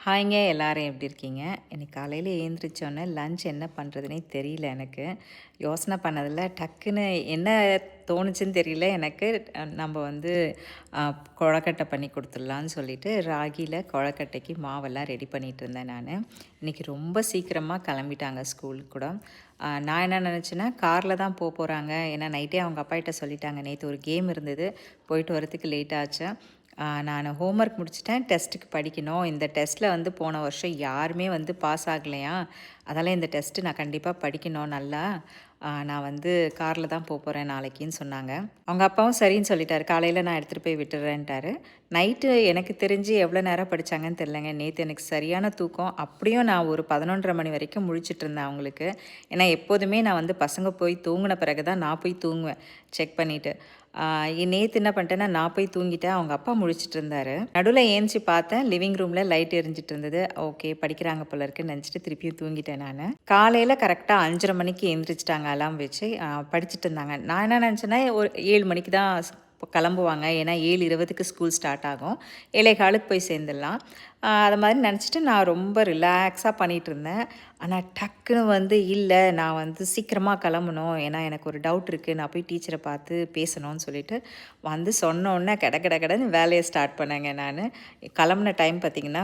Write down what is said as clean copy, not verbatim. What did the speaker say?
ஹாய்ங்க, எல்லாரும் எப்படி இருக்கீங்க? இன்னைக்கு காலையில எழுந்திரிச்சோன்னே லஞ்ச் என்ன பண்ணுறதுனே தெரியல எனக்கு. யோசனை பண்ணதில டக்குன்னு என்ன தோணுச்சுன்னு தெரியல எனக்கு. நம்ம வந்து கொழக்கட்டை பண்ணி கொடுத்துடலான்னு சொல்லிட்டு ராகியில் கொழக்கட்டைக்கு மாவெல்லாம் ரெடி பண்ணிகிட்டு இருந்தேன் நான். இன்றைக்கி ரொம்ப சீக்கிரமாக கிளம்பிட்டாங்க ஸ்கூலுக்கு கூட. நான் என்ன நினச்சேன்னா காரில் தான் போகிறாங்க. ஏன்னா நைட்டே அவங்க அப்பாகிட்ட சொல்லிட்டாங்க. நேற்று ஒரு கேம் இருந்தது, போயிட்டு வரத்துக்கு லேட் ஆச்சு. நான் ஹோம்ஒர்க் முடிச்சுட்டேன், டெஸ்ட்டுக்கு படிக்கணும். இந்த டெஸ்ட்டில் வந்து போன வருஷம் யாருமே வந்து பாஸ் ஆகலையா, அதெல்லாம் இந்த டெஸ்ட்டு நான் கண்டிப்பாக படிக்கணும் நல்லா. நான் வந்து காரில் தான் போகிறேன் நாளைக்குன்னு சொன்னாங்க. அவங்க அப்பாவும் சரின்னு சொல்லிட்டாரு. காலையில் நான் எடுத்துகிட்டு போய் விட்டுறேன்ட்டாரு. நைட்டு எனக்கு தெரிஞ்சு எவ்வளோ நேரம் படித்தாங்கன்னு தெரிலங்க. நேற்று எனக்கு சரியான தூக்கம். அப்படியும் நான் ஒரு 11:30 மணி வரைக்கும் முழிச்சிட்டு இருந்தேன் அவங்களுக்கு. ஏன்னா எப்போதுமே நான் வந்து பசங்க போய் தூங்கின பிறகு தான் நான் போய் தூங்குவேன் செக் பண்ணிவிட்டு. நேற்று என்ன பண்ணிட்டேன்னா நான் போய் தூங்கிட்டேன். அவங்க அப்பா முழிச்சிட்டு இருந்தார். நடுவில் ஏந்திச்சி பார்த்தேன், லிவிங் ரூமில் லைட் எரிஞ்சிட்டு இருந்தது. ஓகே, படிக்கிறாங்க போல இருக்குன்னு நினச்சிட்டு திருப்பியும் தூங்கிட்டேன் நான். காலையில் கரெக்டாக 5:30 மணிக்கு எழுந்திரிச்சிட்டாங்க அலாம் வச்சு. படிச்சுட்டு இருந்தாங்க. நான் என்ன நினச்சேன்னா ஒரு 7 மணிக்கு தான் கிளம்புவாங்க. ஏன்னா 7:20க்கு ஸ்கூல் ஸ்டார்ட் ஆகும். 7:15க்கு போய் சேர்ந்துடலாம். அது மாதிரி நினச்சிட்டு நான் ரொம்ப ரிலாக்ஸாக பண்ணிகிட்டு இருந்தேன். ஆனால் டக்குன்னு வந்து இல்லை, நான் வந்து சீக்கிரமாக கிளம்பணும். ஏன்னா எனக்கு ஒரு டவுட் இருக்குது, நான் போய் டீச்சரை பார்த்து பேசணும்னு சொல்லிட்டு வந்து சொன்னோன்னே கட கட கடன்னு வேலையை ஸ்டார்ட் பண்ணேங்க நான். கிளம்புன டைம் பார்த்திங்கன்னா